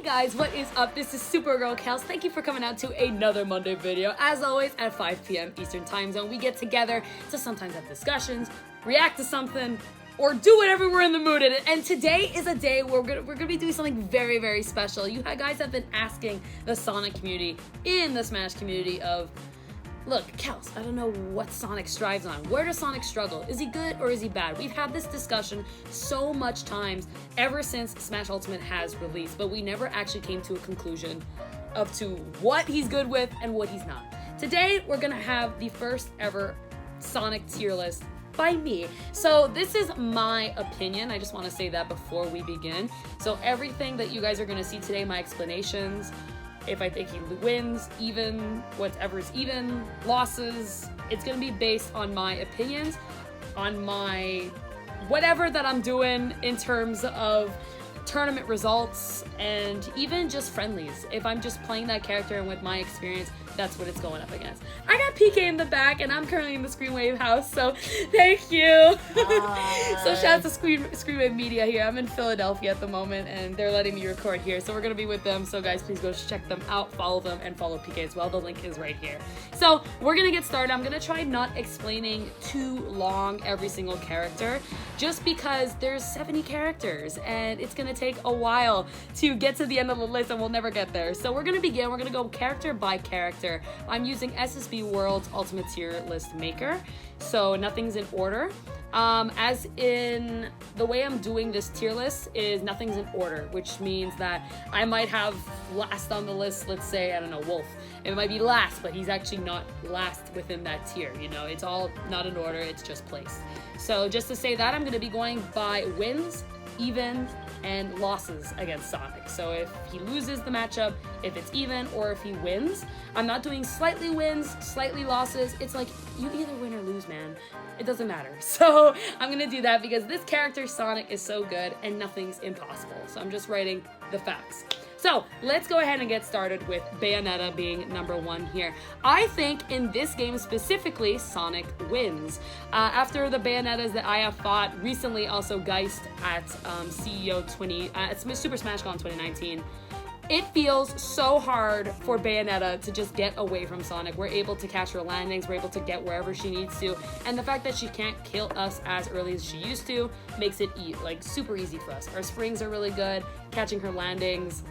guys, what is up? This is SuperGirlKels. Thank you for coming out to another Monday video. As always, at 5 p.m. Eastern Time Zone, we get together to sometimes have discussions, react to something, or do whatever we're in the mood in. And today is a day where we're gonna be doing something very, very special. You guys have been asking the Sonic community in the Smash community of, look, Kels, I don't know what Sonic strives on. Where does Sonic struggle? Is he good or is he bad? We've had this discussion so much times ever since Smash Ultimate has released, but we never actually came to a conclusion of to what he's good with and what he's not. Today, we're gonna have the first ever Sonic tier list by me. So this is my opinion. I just want to say that before we begin. So everything that you guys are gonna see today, my explanations, if I think he wins, even, whatever's even, losses, it's gonna be based on my opinions, on my whatever that I'm doing in terms of tournament results, and even just friendlies. If I'm just playing that character and with my experience, that's what it's going up against. I got PK in the back, and I'm currently in the Screenwave house, so thank you. So shout out to Screenwave Media here. I'm in Philadelphia at the moment, and they're letting me record here, so we're gonna be with them. So guys, please go check them out, follow them, and follow PK as well. The link is right here. So we're gonna get started. I'm gonna try not explaining too long every single character, just because there's 70 characters, and it's gonna take a while to get to the end of the list, and we'll never get there. So we're gonna begin. We're gonna go character by character. I'm using SSB World's Ultimate Tier List Maker, so nothing's in order. As in, the way I'm doing this tier list is nothing's in order, which means that I might have last on the list, let's say, I don't know, Wolf. It might be last, but he's actually not last within that tier, you know? It's all not in order, it's just placed. So just to say that, I'm gonna be going by wins, evens, and losses against Sonic. So if he loses the matchup, if it's even, or if he wins, I'm not doing slightly wins, slightly losses. It's like, you either win or lose, man. It doesn't matter. So I'm gonna do that because this character, Sonic, is so good and nothing's impossible. So I'm just writing the facts. So let's go ahead and get started with Bayonetta being number one here. I think in this game specifically, Sonic wins. After the Bayonettas that I have fought recently, also Geist at at Super Smash Con 2019, it feels so hard for Bayonetta to just get away from Sonic. We're able to catch her landings, we're able to get wherever she needs to, and the fact that she can't kill us as early as she used to makes it super easy for us. Our springs are really good, catching her landings,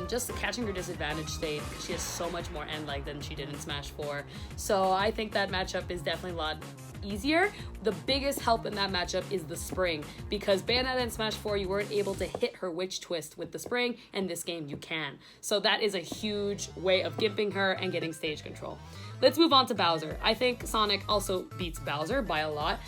just catching her disadvantage state, because she has so much more end lag than she did in Smash 4. So I think that matchup is definitely a lot easier. The biggest help in that matchup is the spring, because Bayonetta in Smash 4, you weren't able to hit her witch twist with the spring, and this game you can. So that is a huge way of gimping her and getting stage control. Let's move on to Bowser. I think Sonic also beats Bowser by a lot.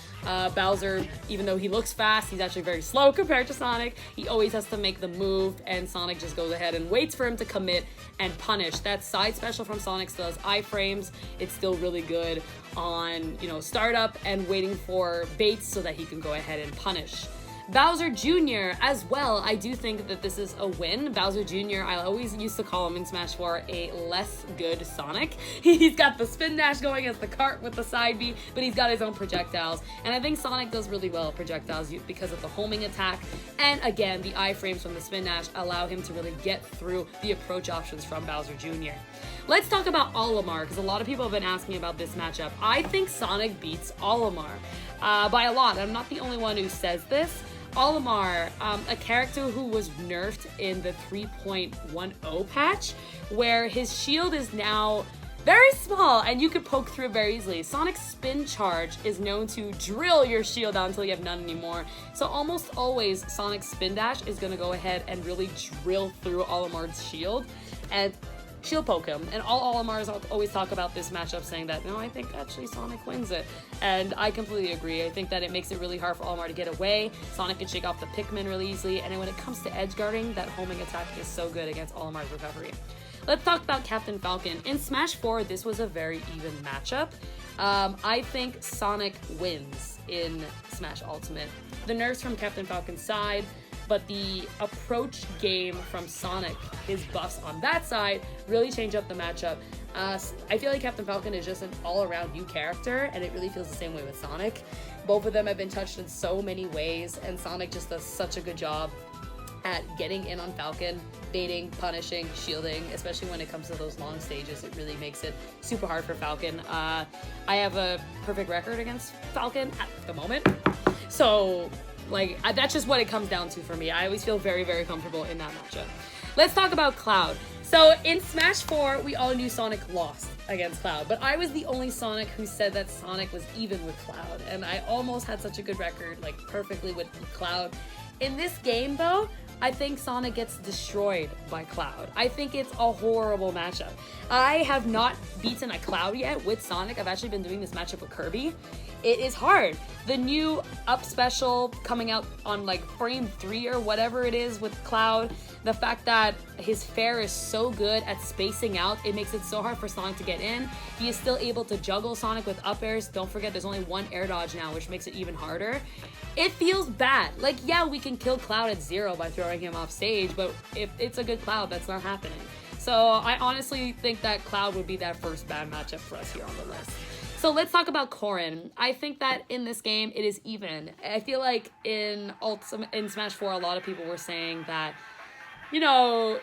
Bowser, even though he looks fast, he's actually very slow compared to Sonic. He always has to make the move, and Sonic just goes ahead and waits for him to commit and punish. That side special from Sonic still has iframes. It's still really good on, startup and waiting for baits so that he can go ahead and punish. Bowser Jr. as well, I do think that this is a win. Bowser Jr., I always used to call him in Smash 4 a less good Sonic. He's got the spin dash going as the cart with the side B, but he's got his own projectiles. And I think Sonic does really well at projectiles because of the homing attack. And again, the iframes from the spin dash allow him to really get through the approach options from Bowser Jr. Let's talk about Olimar, because a lot of people have been asking about this matchup. I think Sonic beats Olimar by a lot. I'm not the only one who says this. Olimar, a character who was nerfed in the 3.10 patch, where his shield is now very small and you could poke through it very easily. Sonic's spin charge is known to drill your shield out until you have none anymore. So almost always Sonic's spin dash is going to go ahead and really drill through Olimar's shield and shield poke him. And all Olimars always talk about this matchup saying that, no, I think actually Sonic wins it. And I completely agree. I think that it makes it really hard for Olimar to get away. Sonic can shake off the Pikmin really easily. And when it comes to edge guarding, that homing attack is so good against Olimar's recovery. Let's talk about Captain Falcon. In Smash 4, this was a very even matchup. I think Sonic wins in Smash Ultimate. The nerfs from Captain Falcon's side, but the approach game from Sonic, his buffs on that side, really change up the matchup. I feel like Captain Falcon is just an all-around new character, and it really feels the same way with Sonic. Both of them have been touched in so many ways, and Sonic just does such a good job at getting in on Falcon, baiting, punishing, shielding, especially when it comes to those long stages. It really makes it super hard for Falcon. I have a perfect record against Falcon at the moment. So, like, that's just what it comes down to for me. I always feel very, very comfortable in that matchup. Let's talk about Cloud. So, in Smash 4, we all knew Sonic lost against Cloud, but I was the only Sonic who said that Sonic was even with Cloud, and I almost had such a good record, like, perfectly with Cloud. In this game, though, I think Sonic gets destroyed by Cloud. I think it's a horrible matchup. I have not beaten a Cloud yet with Sonic. I've actually been doing this matchup with Kirby. It is hard. The new up special coming out on like frame 3 or whatever it is with Cloud, the fact that his fair is so good at spacing out, it makes it so hard for Sonic to get in. He is still able to juggle Sonic with up airs. Don't forget there's only one air dodge now, which makes it even harder. It feels bad. Like, yeah, we can kill Cloud at 0 by throwing him off stage, but if it's a good Cloud, that's not happening. So I honestly think that Cloud would be that first bad matchup for us here on the list. So let's talk about Corrin. I think that in this game, it is even. I feel like in Smash 4, a lot of people were saying that, you know,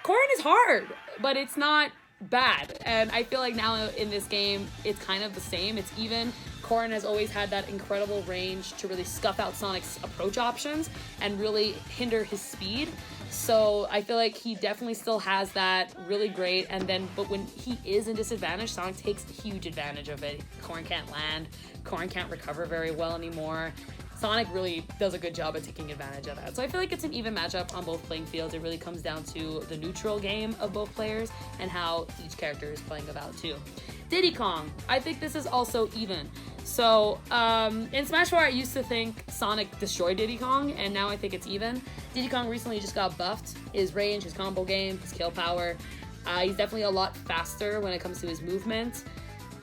Corrin is hard, but it's not bad. And I feel like now in this game, it's kind of the same. It's even. Corrin has always had that incredible range to really scuff out Sonic's approach options and really hinder his speed. So I feel like he definitely still has that really great. And then, but when he is in disadvantage, Sonic takes huge advantage of it. Corrin can't land. Corrin can't recover very well anymore. Sonic really does a good job at taking advantage of that. So I feel like it's an even matchup on both playing fields. It really comes down to the neutral game of both players and how each character is playing about too. Diddy Kong, I think this is also even. So in Smash 4, I used to think Sonic destroyed Diddy Kong, and now I think it's even. Diddy Kong recently just got buffed. His range, his combo game, his kill power. He's definitely a lot faster when it comes to his movement.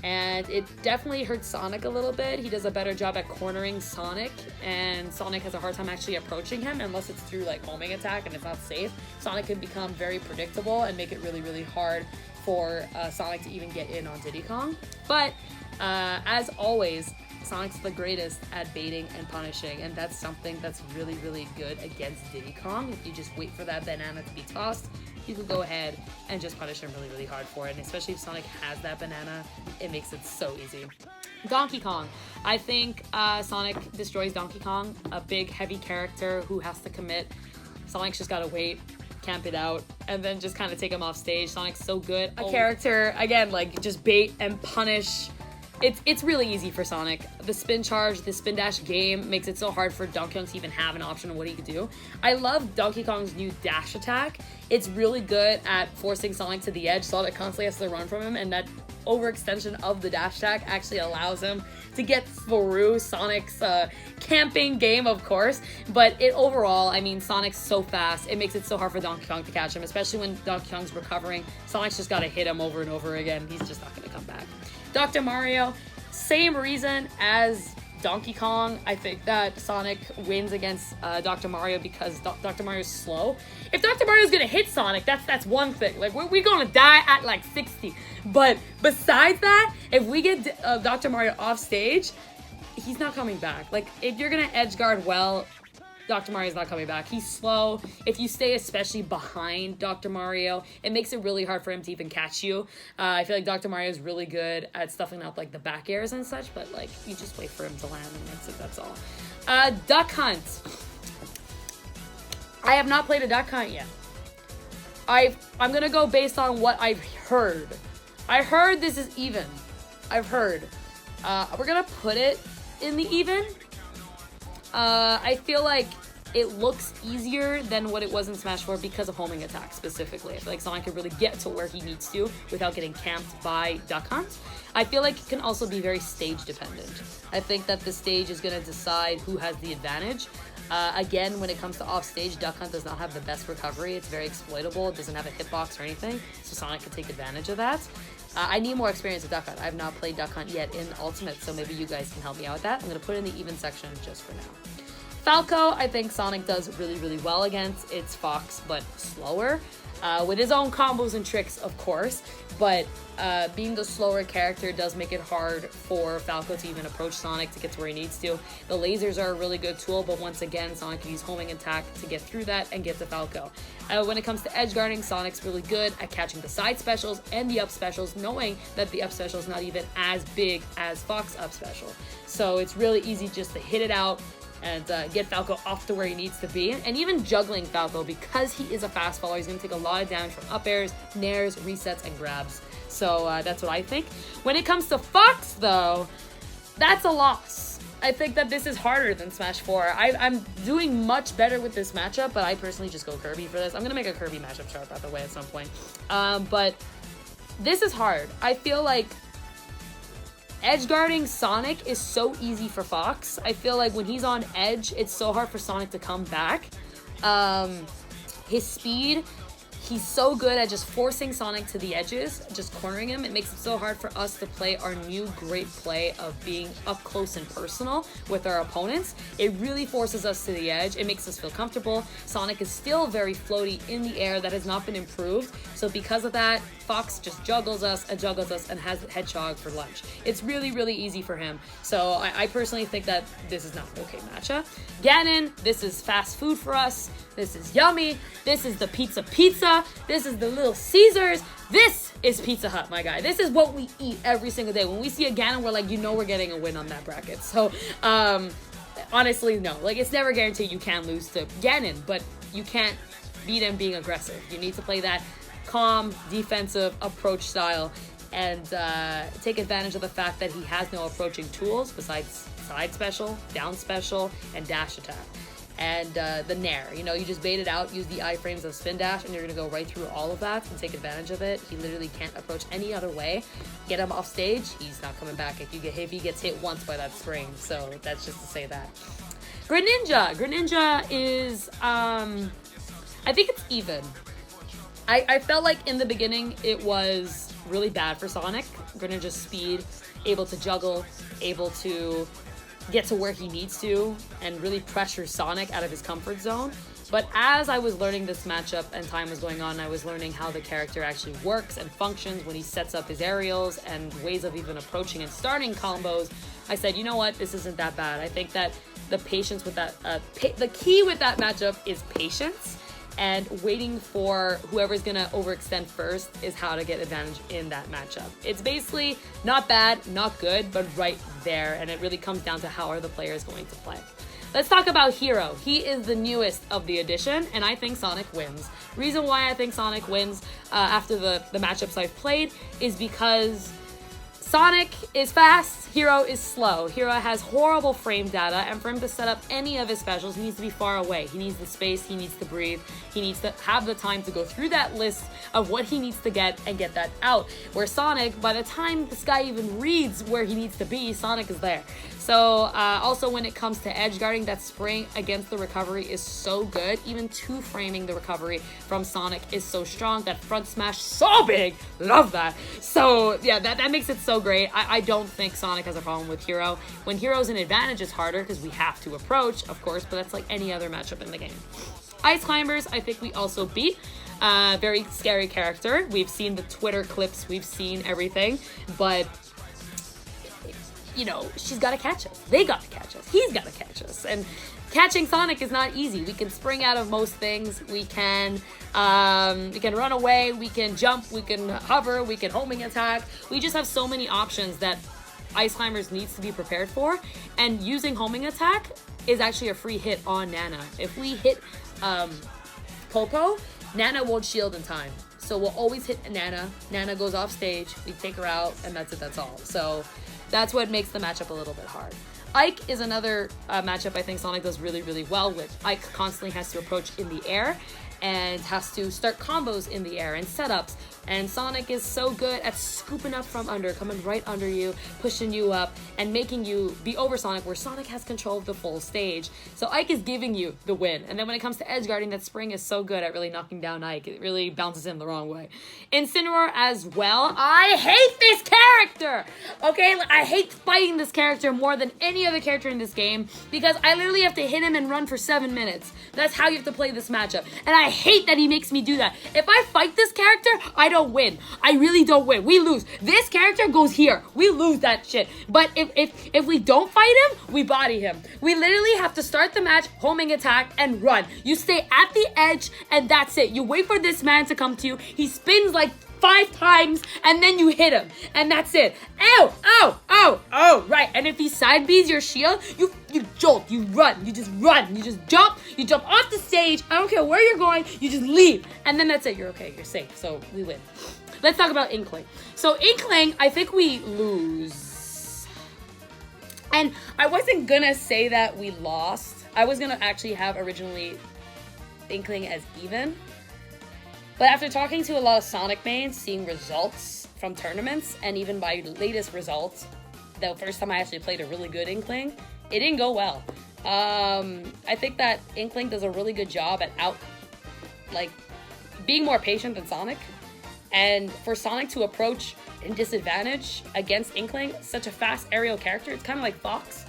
And it definitely hurts Sonic a little bit. He does a better job at cornering Sonic, and Sonic has a hard time actually approaching him unless it's through like homing attack and it's not safe. Sonic can become very predictable and make it really, really hard for Sonic to even get in on Diddy Kong. But as always, Sonic's the greatest at baiting and punishing, and that's something that's really, really good against Diddy Kong. If you just wait for that banana to be tossed, you can go ahead and just punish him really, really hard for it. And especially if Sonic has that banana, it makes it so easy. Donkey Kong. I think Sonic destroys Donkey Kong, a big, heavy character who has to commit. Sonic's just gotta wait, camp it out, and then just kind of take him off stage. Sonic's so good. A character, again, like just bait and punish. It's really easy for Sonic. The spin charge, the spin dash game makes it so hard for Donkey Kong to even have an option of what he could do. I love Donkey Kong's new dash attack. It's really good at forcing Sonic to the edge. Sonic constantly has to run from him, and that overextension of the dash attack actually allows him to get through Sonic's camping game, of course. But overall, I mean, Sonic's so fast. It makes it so hard for Donkey Kong to catch him, especially when Donkey Kong's recovering. Sonic's just got to hit him over and over again. He's just not going to come back. Dr. Mario, same reason as Donkey Kong. I think that Sonic wins against Dr. Mario because Dr. Mario's slow. If Dr. Mario's gonna hit Sonic, that's one thing. Like, we're gonna die at like 60. But besides that, if we get Dr. Mario off stage, he's not coming back. Like, if you're gonna edge guard well, Dr. Mario's not coming back. He's slow. If you stay especially behind Dr. Mario, it makes it really hard for him to even catch you. I feel like Dr. Mario is really good at stuffing out like the back airs and such, but like you just wait for him to land and that's it, that's all. Duck Hunt. I have not played a Duck Hunt yet. I'm gonna go based on what I've heard. I heard this is even. I've heard. We're gonna put it in the even. I feel like it looks easier than what it was in Smash 4 because of homing attack specifically. I feel like Sonic can really get to where he needs to without getting camped by Duck Hunt. I feel like it can also be very stage dependent. I think that the stage is going to decide who has the advantage. Again, when it comes to off stage, Duck Hunt does not have the best recovery. It's very exploitable. It doesn't have a hitbox or anything, so Sonic can take advantage of that. I need more experience with Duck Hunt. I have not played Duck Hunt yet in Ultimate, so maybe you guys can help me out with that. I'm going to put it in the even section just for now. Falco, I think Sonic does really, really well against. It's Fox, but slower. With his own combos and tricks, of course. But being the slower character does make it hard for Falco to even approach Sonic to get to where he needs to. The lasers are a really good tool, but once again, Sonic can use homing attack to get through that and get to Falco. When it comes to edge guarding, Sonic's really good at catching the side specials and the up specials, knowing that the up special is not even as big as Fox up special. So it's really easy just to hit it out and get Falco off to where he needs to be. And even juggling Falco, because he is a fast faller, he's going to take a lot of damage from up airs, nairs, resets, and grabs. So that's what I think. When it comes to Fox, though, that's a loss. I think that this is harder than Smash 4. I'm doing much better with this matchup, but I personally just go Kirby for this. I'm going to make a Kirby matchup chart, by the way, at some point. But this is hard. I feel like edge guarding Sonic is so easy for Fox. I feel like when he's on edge, it's so hard for Sonic to come back. His speed, he's so good at just forcing Sonic to the edges, just cornering him. It makes it so hard for us to play our new great play of being up close and personal with our opponents. It really forces us to the edge. It makes us feel comfortable. Sonic is still very floaty in the air. That has not been improved. So because of that, Fox just juggles us and has Hedgehog for lunch. It's really, really easy for him. So I personally think that this is not an okay matchup. Ganon, this is fast food for us. This is yummy. This is the pizza. This is the Little Caesars. This is Pizza Hut, my guy. This is what we eat every single day. When we see a Ganon, we're like, you know we're getting a win on that bracket. So, honestly, no. Like, it's never guaranteed you can lose to Ganon, but you can't beat him being aggressive. You need to play that calm, defensive approach style and take advantage of the fact that he has no approaching tools besides side special, down special, and dash attack. And the Nair, you know, you just bait it out, use the iframes of spin dash, and you're gonna go right through all of that and take advantage of it. He literally can't approach any other way. Get him off stage, he's not coming back if he gets hit once by that spring. So that's just to say that. Greninja is I think it's even. I felt like in the beginning it was really bad for Sonic. Greninja's speed, able to juggle, able to get to where he needs to, and really pressure Sonic out of his comfort zone. But as I was learning this matchup and time was going on, I was learning how the character actually works and functions when he sets up his aerials and ways of even approaching and starting combos. I said, you know what, this isn't that bad. I think that the patience with that, the key with that matchup is patience. And waiting for whoever's gonna overextend first is how to get advantage in that matchup. It's basically not bad, not good, but right there. And it really comes down to how are the players going to play. Let's talk about Hero. He is the newest of the edition, and I think Sonic wins. Reason why I think Sonic wins after the matchups I've played is because Sonic is fast, Hero is slow. Hero has horrible frame data, and for him to set up any of his specials, he needs to be far away. He needs the space, he needs to breathe, he needs to have the time to go through that list of what he needs to get and get that out. Where Sonic, by the time this guy even reads where he needs to be, Sonic is there. So also when it comes to edge guarding, that spring against the recovery is so good. Even two framing the recovery from Sonic is so strong. That front smash, so big. Love that. So yeah, that makes it so great. I don't think Sonic has a problem with Hero. When Hero's an advantage, it's harder because we have to approach, of course, but that's like any other matchup in the game. Ice Climbers, I think we also beat. Very scary character. We've seen the Twitter clips. We've seen everything, but you know, she's got to catch us. They got to catch us. He's got to catch us. And catching Sonic is not easy. We can spring out of most things. We can run away. We can jump. We can hover. We can homing attack. We just have so many options that Ice Climbers needs to be prepared for. And using homing attack is actually a free hit on Nana. If we hit Popo, Nana won't shield in time. So we'll always hit Nana. Nana goes off stage. We take her out, and that's it. That's all. So that's what makes the matchup a little bit hard. Ike is another matchup I think Sonic does really, really well with. Ike constantly has to approach in the air and has to start combos in the air and setups. And Sonic is so good at scooping up from under, coming right under you, pushing you up, and making you be over Sonic, where Sonic has control of the full stage. So Ike is giving you the win. And then when it comes to edge guarding, that spring is so good at really knocking down Ike. It really bounces him the wrong way. Incineroar as well. I hate this character! Okay, I hate fighting this character more than any any other character in this game because I literally have to hit him and run for 7 minutes. That's how you have to play this matchup. And I hate that he makes me do that. If I fight this character, I don't win. I really don't win. We lose. This character goes here. We lose that shit. But if we don't fight him, we body him. We literally have to start the match, homing attack, and run. You stay at the edge, and that's it. You wait for this man to come to you. He spins like 5 times, and then you hit him, and that's it. Ow, ow, ow, oh, right. And if he side Bs your shield, you jolt, you run, you just jump, you jump off the stage. I don't care where you're going, you just leave, and then that's it. You're okay, you're safe, so we win. Let's talk about Inkling. So Inkling, I think we lose. And I wasn't gonna say that we lost. I was gonna actually have originally Inkling as even. But after talking to a lot of Sonic mains, seeing results from tournaments, and even my latest results, the first time I actually played a really good Inkling, it didn't go well. I think that Inkling does a really good job at being more patient than Sonic. And for Sonic to approach in disadvantage against Inkling, such a fast aerial character, it's kind of like Fox.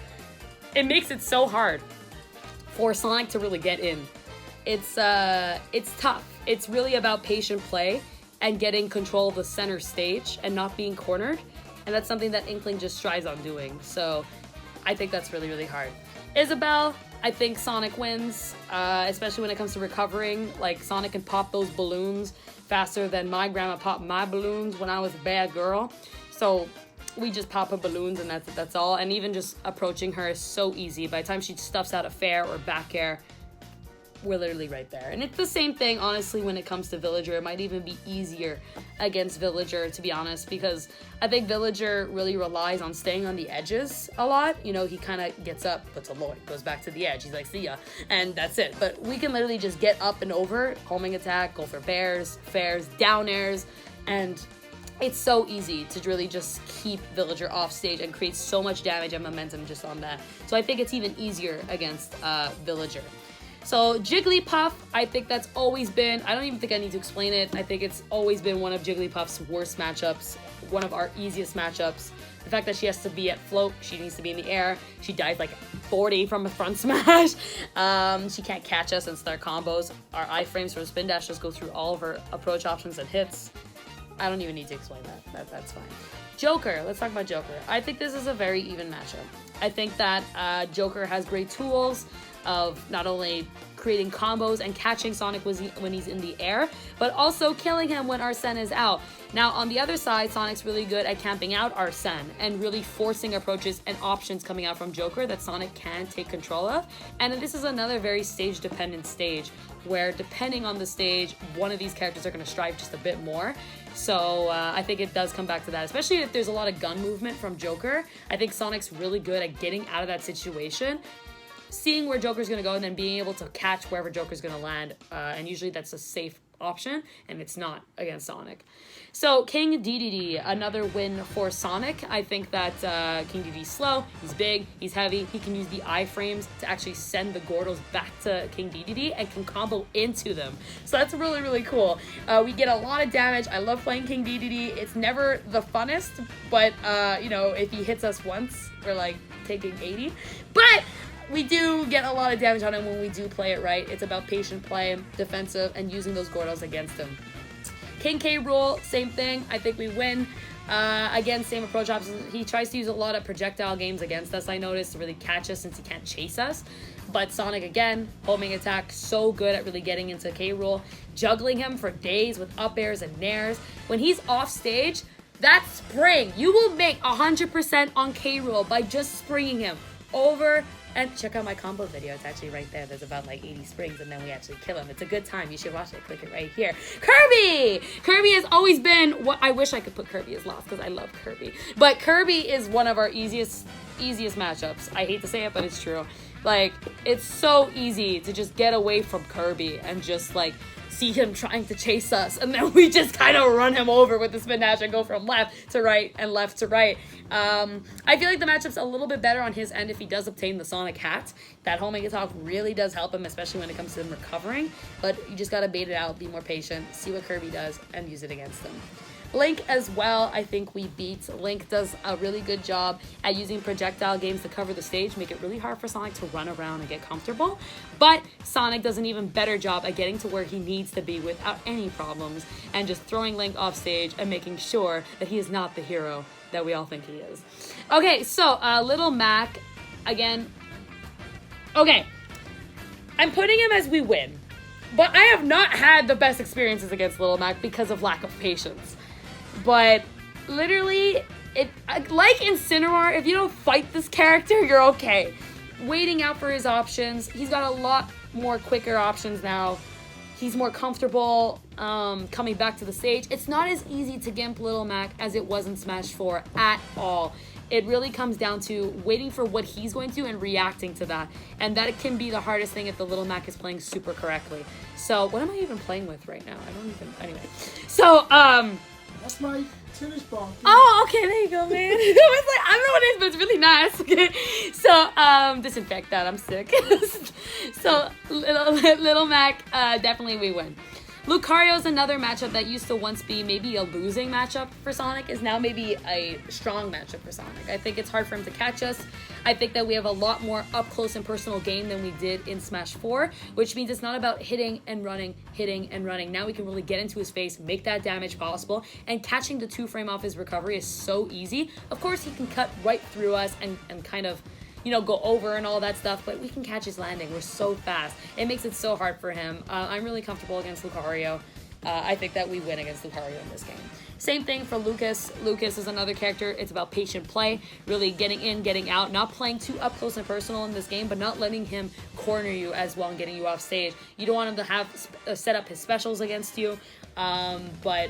It makes it so hard for Sonic to really get in. It's tough. It's really about patient play and getting control of the center stage and not being cornered. And that's something that Inkling just strives on doing. So I think that's really, really hard. Isabelle, I think Sonic wins, especially when it comes to recovering. Like, Sonic can pop those balloons faster than my grandma popped my balloons when I was a bad girl. So we just pop her balloons and that's all. And even just approaching her is so easy. By the time she stuffs out a fair or back air, we're literally right there. And it's the same thing, honestly, when it comes to Villager. It might even be easier against Villager, to be honest, because I think Villager really relies on staying on the edges a lot. You know, he kind of gets up, puts a Lloyd, goes back to the edge. He's like, see ya, and that's it. But we can literally just get up and over, homing attack, go for bears, fairs, down airs, and it's so easy to really just keep Villager off stage and create so much damage and momentum just on that. So I think it's even easier against Villager. So Jigglypuff, I think that's always been, I don't even think I need to explain it. I think it's always been one of Jigglypuff's worst matchups, one of our easiest matchups. The fact that she has to be at float, she needs to be in the air. She dies like 40 from a front smash. She can't catch us and start combos. Our iframes from spin dash just go through all of her approach options and hits. I don't even need to explain that. That's fine. Joker, let's talk about Joker. I think this is a very even matchup. I think that Joker has great tools of not only creating combos and catching Sonic when he's in the air, but also killing him when Arsene is out. Now, on the other side, Sonic's really good at camping out Arsene and really forcing approaches and options coming out from Joker that Sonic can take control of. And this is another very stage-dependent stage, where depending on the stage, one of these characters are going to strive just a bit more. So I think it does come back to that, especially if there's a lot of gun movement from Joker. I think Sonic's really good at getting out of that situation, seeing where Joker's going to go, and then being able to catch wherever Joker's going to land. And usually that's a safe option, and it's not against Sonic. So King Dedede, another win for Sonic. I think that King Dedede's slow, he's big, he's heavy, he can use the iframes to actually send the Gordos back to King Dedede and can combo into them. So that's really, really cool. We get a lot of damage. I love playing King Dedede. It's never the funnest, but you know, if he hits us once, we're like taking 80. But we do get a lot of damage on him when we do play it right. It's about patient play, defensive, and using those Gordos against him. King K. Rool, same thing. I think we win. Again, same approach options. He tries to use a lot of projectile games against us, I noticed, to really catch us since he can't chase us. But Sonic, again, homing attack, so good at really getting into K. Rool, juggling him for days with up airs and nairs. When he's off stage, that spring, you will make 100% on K. Rool by just springing him over. And check out my combo video. It's actually right there. There's about like 80 springs, and then we actually kill him. It's a good time. You should watch it. Click it right here. Kirby! Kirby has always been what I wish I could put Kirby as last because I love Kirby. But Kirby is one of our easiest matchups. I hate to say it, but it's true. Like, it's so easy to just get away from Kirby and just like see him trying to chase us, and then we just kind of run him over with the spin dash and go from left to right and left to right. I feel like the matchup's a little bit better on his end if he does obtain the Sonic hat. That homing attack really does help him, especially when it comes to him recovering, but you just gotta bait it out, be more patient, see what Kirby does, and use it against him. Link as well, I think we beat. Link does a really good job at using projectile games to cover the stage, make it really hard for Sonic to run around and get comfortable. But Sonic does an even better job at getting to where he needs to be without any problems and just throwing Link off stage and making sure that he is not the hero that we all think he is. Okay, so Little Mac, again, okay, I'm putting him as we win. But I have not had the best experiences against Little Mac because of lack of patience. But literally, like Incineroar, if you don't fight this character, you're okay. Waiting out for his options. He's got a lot more quicker options now. He's more comfortable coming back to the stage. It's not as easy to gimp Little Mac as it was in Smash 4 at all. It really comes down to waiting for what he's going to and reacting to that. And that can be the hardest thing if the Little Mac is playing super correctly. So, what am I even playing with right now? I don't even... Anyway. So, That's my tennis ball. Oh, okay, there you go, man. I was like, I don't know what it is, but it's really nice. Okay. So, disinfect that. I'm sick. So, Little Mac, definitely we win. Lucario is another matchup that used to once be maybe a losing matchup for Sonic, is now maybe a strong matchup for Sonic. I think it's hard for him to catch us. I think that we have a lot more up close and personal game than we did in Smash 4, which means it's not about hitting and running. Now we can really get into his face, make that damage possible, and catching the 2-frame off his recovery is so easy. Of course, he can cut right through us and kind of, you know, go over and all that stuff, but we can catch his landing. We're so fast. It makes it so hard for him. I'm really comfortable against Lucario. I think that we win against Lucario in this game. Same thing for Lucas. Lucas is another character. It's about patient play, really getting in, getting out, not playing too up close and personal in this game, but not letting him corner you as well and getting you off stage. You don't want him to have set up his specials against you, but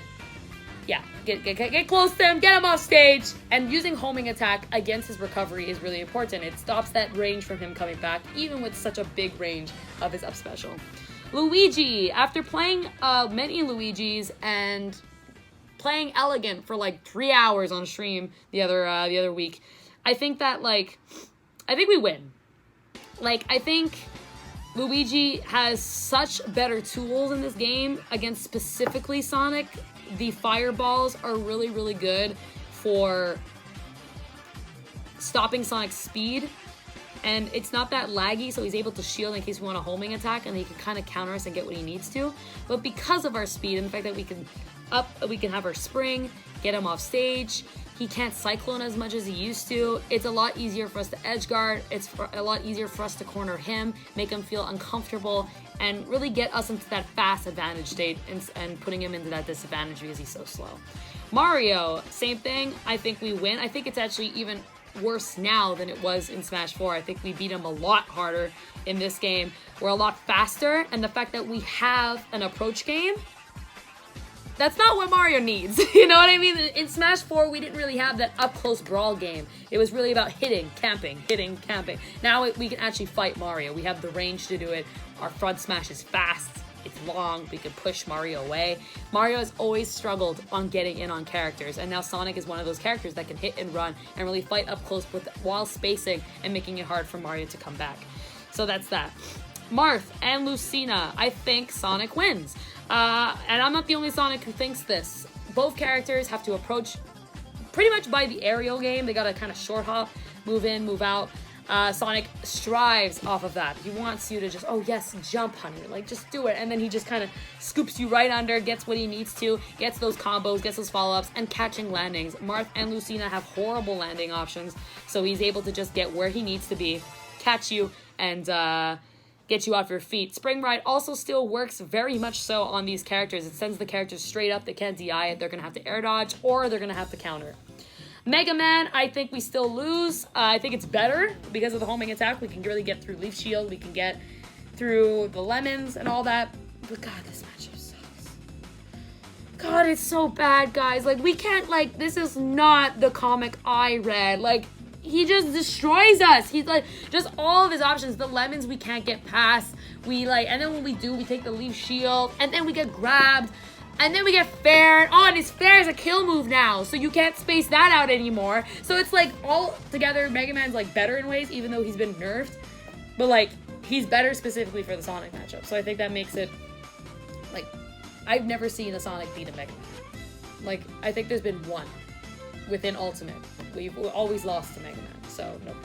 yeah, get close to him, get him off stage, and using homing attack against his recovery is really important. It stops that range from him coming back, even with such a big range of his up special. Luigi, after playing many Luigis and playing Elegant for like 3 hours on stream the other week, I think that I think we win. I think Luigi has such better tools in this game against specifically Sonic. The fireballs are really, really good for stopping Sonic's speed. And it's not that laggy, so he's able to shield in case we want a homing attack, and he can kind of counter us and get what he needs to. But because of our speed and the fact that we can have our spring, get him off stage, he can't cyclone as much as he used to. It's a lot easier for us to edge guard. It's a lot easier for us to corner him, make him feel uncomfortable, and really get us into that fast advantage state and putting him into that disadvantage because he's so slow. Mario, same thing. I think we win. I think it's actually even worse now than it was in Smash 4. I think we beat him a lot harder in this game. We're a lot faster, and the fact that we have an approach game, that's not what Mario needs. You know what I mean? In Smash 4, we didn't really have that up-close brawl game. It was really about hitting, camping. Now we can actually fight Mario. We have the range to do it. Our front smash is fast. It's long. We can push Mario away. Mario has always struggled on getting in on characters, and now Sonic is one of those characters that can hit and run and really fight up close while spacing and making it hard for Mario to come back. So that's that. Marth and Lucina, I think Sonic wins. And I'm not the only Sonic who thinks this. Both characters have to approach pretty much by the aerial game. They gotta kind of short hop, move in, move out. Sonic strives off of that. He wants you to just, oh yes, jump, honey. Just do it. And then he just kind of scoops you right under, gets what he needs to, gets those combos, gets those follow-ups, and catching landings. Marth and Lucina have horrible landing options, so he's able to just get where he needs to be, catch you, and get you off your feet. Spring Ride also still works very much so on these characters. It sends the characters straight up. They can't DI it. They're going to have to air dodge, or they're going to have to counter. Mega Man, I think we still lose. I think it's better because of the homing attack. We can really get through Leaf Shield. We can get through the lemons and all that. But God, this matchup sucks. God, it's so bad, guys. We can't, this is not the comic I read. He just destroys us. He's just all of his options. The lemons we can't get past. And then when we do, we take the Leaf Shield, and then we get grabbed. And then we get fair. Oh, and his fair is a kill move now, so you can't space that out anymore. So it's all together, Mega Man's better in ways, even though he's been nerfed. But he's better specifically for the Sonic matchup. So I think that makes it I've never seen a Sonic beat a Mega Man. Like, I think there's been one within Ultimate. We've always lost to Mega Man, so nope.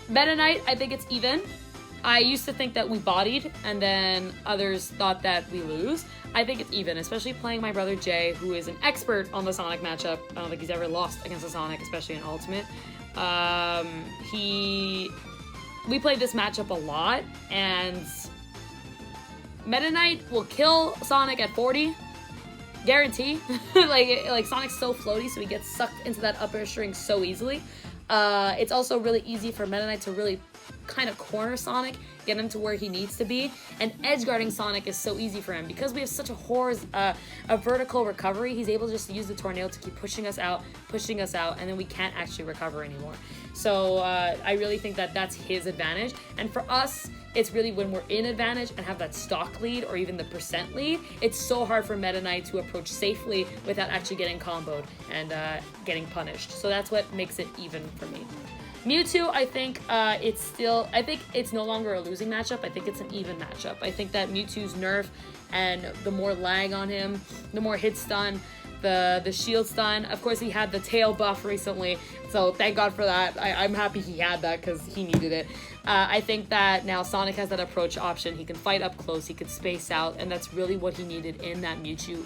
Meta Knight, I think it's even. I used to think that we bodied, and then others thought that we lose. I think it's even, especially playing my brother Jay, who is an expert on the Sonic matchup. I don't think he's ever lost against a Sonic, especially in Ultimate. We played this matchup a lot, and Meta Knight will kill Sonic at 40. Guarantee. like Sonic's so floaty, so he gets sucked into that upper string so easily. It's also really easy for Meta Knight to really kind of corner Sonic, get him to where he needs to be, and edge guarding Sonic is so easy for him because we have such a vertical recovery. He's able just to use the tornado to keep pushing us out, and then we can't actually recover anymore. So I really think that that's his advantage, and for us, it's really when we're in advantage and have that stock lead or even the percent lead, it's so hard for Meta Knight to approach safely without actually getting comboed and getting punished. So that's what makes it even for me. Mewtwo, I think it's no longer a losing matchup. I think it's an even matchup. I think that Mewtwo's nerf and the more lag on him, the more hit stun, the shield stun. Of course, he had the tail buff recently, so thank God for that. I'm happy he had that because he needed it. I think that now Sonic has that approach option. He can fight up close, he can space out, and that's really what he needed in that Mewtwo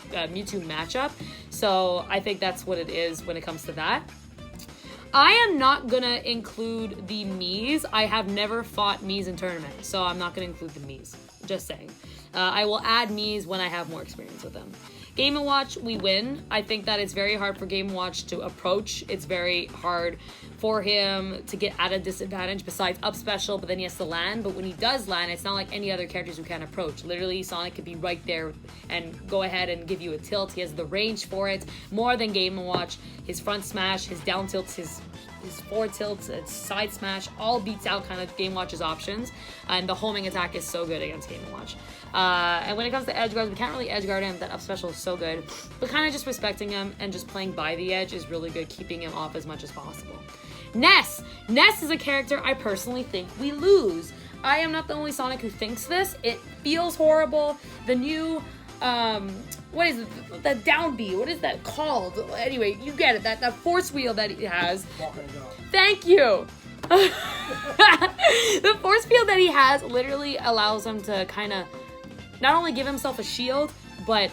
matchup. So I think that's what it is when it comes to that. I am not gonna include the Miis. I have never fought Miis in tournament, so I'm not gonna include the Miis. Just saying. I will add Miis when I have more experience with them. Game & Watch, we win. I think that it's very hard for Game & Watch to approach. It's very hard for him to get at a disadvantage besides up special, but then he has to land. But when he does land, it's not like any other characters who can't approach. Literally, Sonic could be right there and go ahead and give you a tilt. He has the range for it, more than Game & Watch. His front smash, his down tilts, his forward tilts, its side smash, all beats out kind of Game & Watch's options. And the homing attack is so good against Game & Watch. And when it comes to edge guards, we can't really edge guard him. That up special is so good. But kind of just respecting him and just playing by the edge is really good, keeping him off as much as possible. Ness! Ness is a character I personally think we lose. I am not the only Sonic who thinks this. It feels horrible. The new, what is it? The down B. What is that called? Anyway, you get it. That force wheel that he has. Thank you! The force field that he has literally allows him to kind of not only give himself a shield, but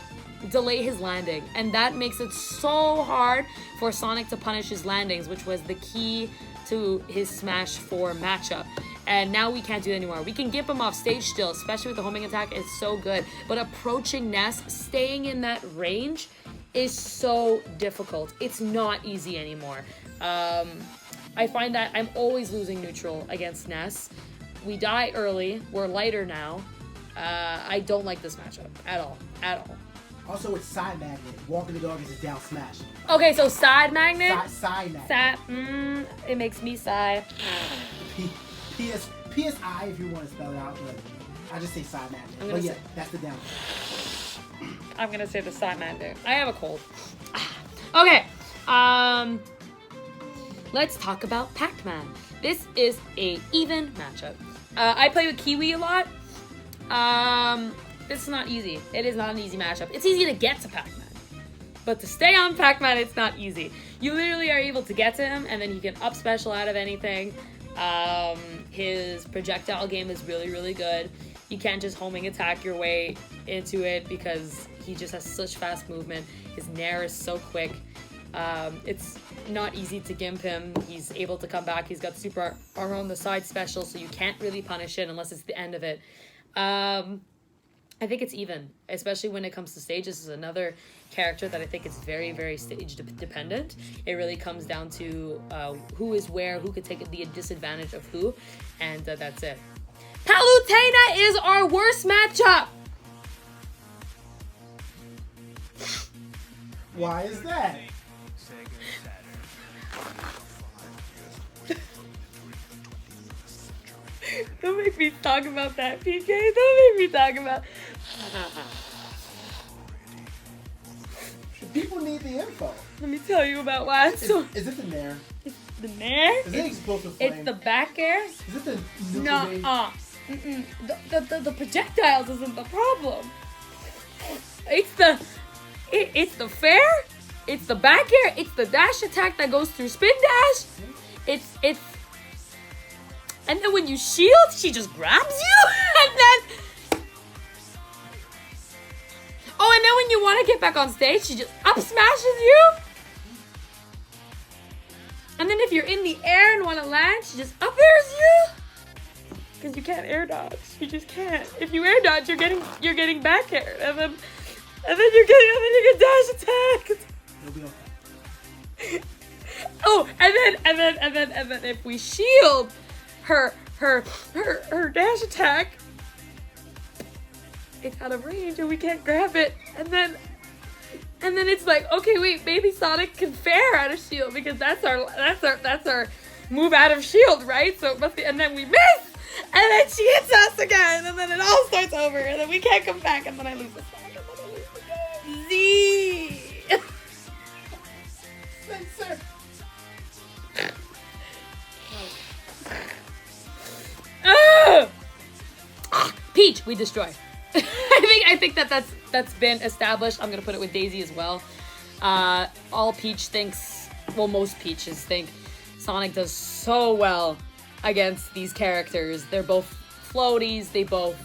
delay his landing. And that makes it so hard for Sonic to punish his landings, which was the key to his Smash 4 matchup. And now we can't do it anymore. We can gimp him off stage still, especially with the homing attack. It's so good. But approaching Ness, staying in that range is so difficult. It's not easy anymore. I find that I'm always losing neutral against Ness. We die early. We're lighter now. I don't like this matchup at all. At all. Also, it's side magnet. Walking the dog is a down smash. Okay, so side magnet? Side magnet. It makes me sigh. PSI if you want to spell it out, but I just say side magnet. But yeah, that's the down. I'm gonna say the side magnet. I have a cold. Okay. Let's talk about Pac-Man. This is a even matchup. I play with Kiwi a lot. This is not easy. It is not an easy matchup. It's easy to get to Pac-Man, but to stay on Pac-Man, it's not easy. You literally are able to get to him, and then he can up special out of anything. His projectile game is really, really good. You can't just homing attack your way into it because he just has such fast movement. His nair is so quick. It's not easy to gimp him. He's able to come back. He's got super armor on the side special, so you can't really punish it unless it's the end of it. I think it's even, especially when it comes to stage. This is another character that I think is very, very stage dependent. It really comes down to who is where, who could take the disadvantage of who, and that's it. Palutena is our worst matchup! Why is that? Don't make me talk about that, PK. Don't make me talk about... People need the info. Let me tell you about why. Is it the nair? It's the nair? Is it explosive flame? It's the back air? Is it the... The projectiles isn't the problem. It's the It's the fair, it's the back air, it's the dash attack that goes through spin dash. It's and then when you shield, she just grabs you, and then and then when you want to get back on stage, she just up smashes you. And then if you're in the air and want to land, she just up airs you. Because you can't air dodge. You just can't. If you air dodge, you're getting back aired, and then you get dash attacked. It'll be okay. Oh, and then if we shield her dash attack, it's out of range and we can't grab it. And then it's like, okay, wait, maybe Sonic can fair out of shield because that's our move out of shield, right? So it must be, and then we miss, and then she hits us again, and then it all starts over, and then we can't come back, and then I lose the song, and then I lose the game. Z. Censor. Peach, we destroy. I think that's been established. I'm gonna put it with Daisy as well. All Peach thinks, well, most Peaches think Sonic does so well against these characters. They're both floaties. They both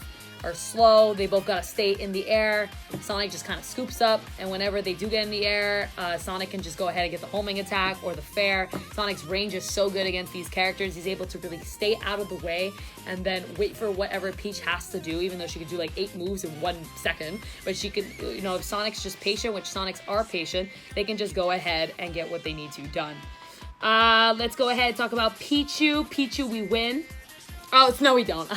are slow. They both gotta stay in the air. Sonic just kind of scoops up, and whenever they do get in the air, Sonic can just go ahead and get the homing attack or the fair. Sonic's range is so good against these characters. He's able to really stay out of the way and then wait for whatever Peach has to do, even though she could do like 8 moves in 1 second. But she could, if Sonic's just patient, which Sonics are patient, they can just go ahead and get what they need to done. Let's go ahead and talk about Pichu. Pichu, we win. Oh, no, we don't.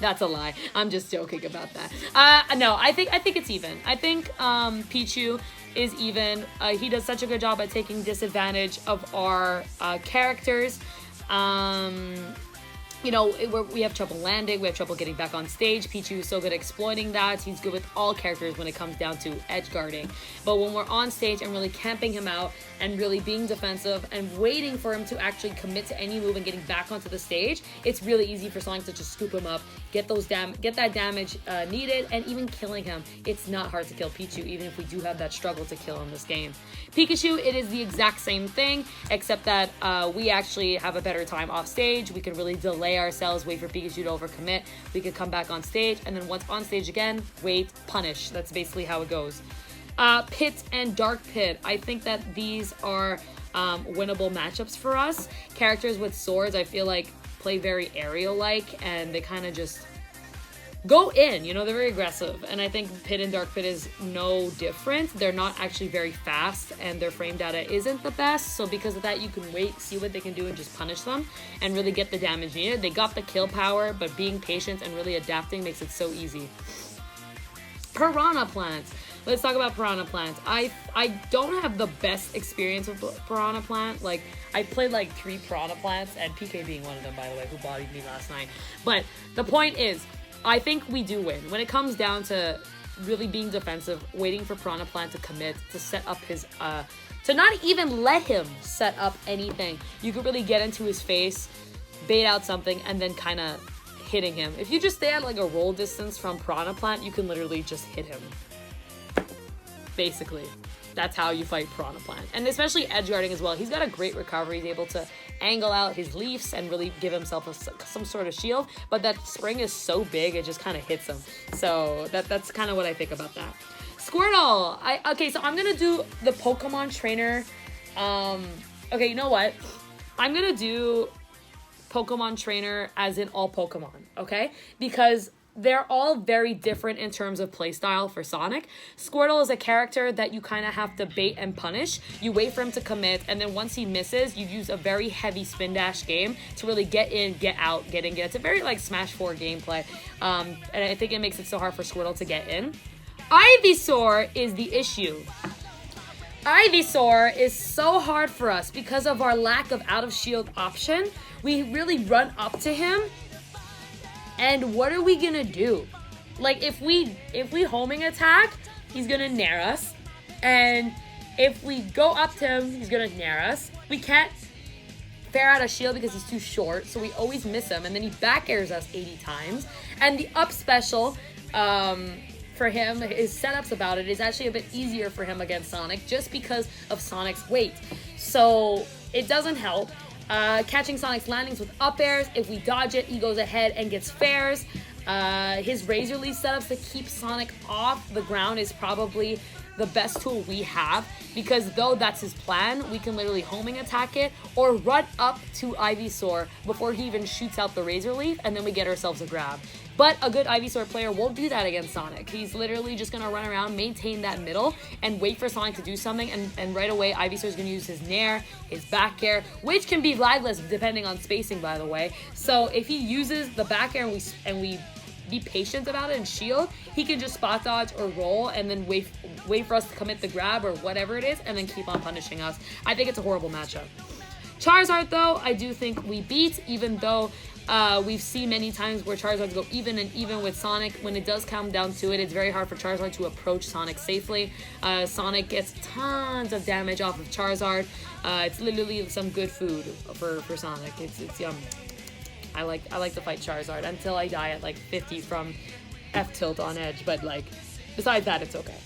That's a lie. I'm just joking about that. No, I think it's even. I think Pichu is even. He does such a good job at taking disadvantage of our characters. We have trouble landing. We have trouble getting back on stage. Pichu is so good at exploiting that. He's good with all characters when it comes down to edge guarding. But when we're on stage and really camping him out and really being defensive and waiting for him to actually commit to any move and getting back onto the stage, it's really easy for Sonic to just scoop him up, get that damage needed, and even killing him. It's not hard to kill Pichu, even if we do have that struggle to kill in this game. Pikachu, it is the exact same thing, except that we actually have a better time off stage. We can really delay ourselves, wait for Pikachu to overcommit. We could come back on stage, and then once on stage again, wait, punish. That's basically how it goes. Pit and Dark Pit. I think that these are winnable matchups for us. Characters with swords, I feel like, play very aerial-like, and they kind of just go in, they're very aggressive. And I think Pit and Dark Pit is no different. They're not actually very fast, and their frame data isn't the best. So because of that, you can wait, see what they can do, and just punish them and really get the damage needed. They got the kill power, but being patient and really adapting makes it so easy. Piranha Plants. Let's talk about Piranha Plant. I don't have the best experience with Piranha Plant. Like, I played like 3 Piranha Plants, and PK being one of them, by the way, who bodied me last night. But the point is, I think we do win. When it comes down to really being defensive, waiting for Piranha Plant to commit, to set up his, to not even let him set up anything. You could really get into his face, bait out something, and then kind of hitting him. If you just stay at like a roll distance from Piranha Plant, you can literally just hit him. Basically, that's how you fight Piranha Plant. And especially edge guarding as well. He's got a great recovery. He's able to angle out his leaves and really give himself some sort of shield. But that spring is so big, it just kind of hits him. So that's kind of what I think about that. Squirtle. Okay, so I'm going to do the Pokemon trainer. Okay, you know what? I'm going to do Pokemon trainer as in all Pokemon, okay? Because they're all very different in terms of playstyle for Sonic. Squirtle is a character that you kind of have to bait and punish. You wait for him to commit, and then once he misses, you use a very heavy spin dash game to really get in, get out, get in, get. It's a very like Smash 4 gameplay, and I think it makes it so hard for Squirtle to get in. Ivysaur is the issue. Ivysaur is so hard for us because of our lack of out of shield option. We really run up to him, and what are we gonna do? Like, if we homing attack, he's gonna nair us. And if we go up to him, he's gonna nair us. We can't fair out a shield because he's too short, so we always miss him. And then he back airs us 80 times. And the up special for him, his setups about it is actually a bit easier for him against Sonic just because of Sonic's weight. So it doesn't help. Catching Sonic's landings with up airs, if we dodge it, he goes ahead and gets fairs. His Razor Leaf setups to keep Sonic off the ground is probably the best tool we have, because though that's his plan, we can literally homing attack it or run up to Ivysaur before he even shoots out the Razor Leaf, and then we get ourselves a grab. But a good Ivysaur player won't do that against Sonic. He's literally just gonna run around, maintain that middle, and wait for Sonic to do something, and right away Ivysaur's gonna use his Nair, his back air, which can be lagless depending on spacing, by the way. So if he uses the back air and we be patient about it and shield, he can just spot dodge or roll and then wait for us to commit the grab or whatever it is, and then keep on punishing us. I think it's a horrible matchup. Charizard, though, I do think we beat, even though we've seen many times where Charizards go even and even with Sonic. When it does come down to it, it's very hard for Charizard to approach Sonic safely. Sonic gets tons of damage off of Charizard. It's literally some good food for Sonic. It's yum. I like to fight Charizard until I die at like 50 from F-tilt on edge, but like besides that, it's okay.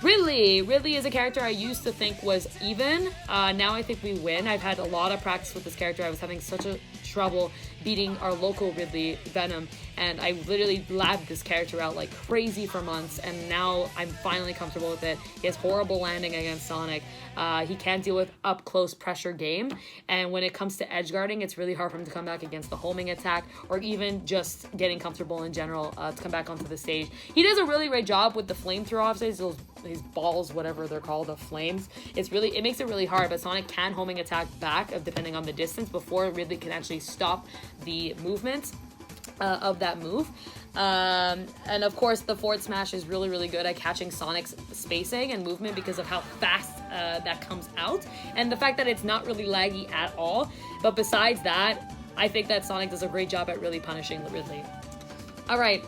Ridley is a character I used to think was even. Now I think we win. I've had a lot of practice with this character. I was having such a trouble beating our local Ridley, Venom, and I literally labbed this character out like crazy for months, and now I'm finally comfortable with it. He has horrible landing against Sonic. He can't deal with up close pressure game, and when it comes to edge guarding, it's really hard for him to come back against the homing attack, or even just getting comfortable in general to come back onto the stage. He does a really great job with the flamethrower offstage, these balls, whatever they're called, the flames. It makes it really hard, but Sonic can homing attack back depending on the distance before Ridley can actually stop the movement of that move. And of course, the forward smash is really good at catching Sonic's spacing and movement because of how fast that comes out, and the fact that it's not really laggy at all. But besides that, I think that Sonic does a great job at really punishing Ridley. All right,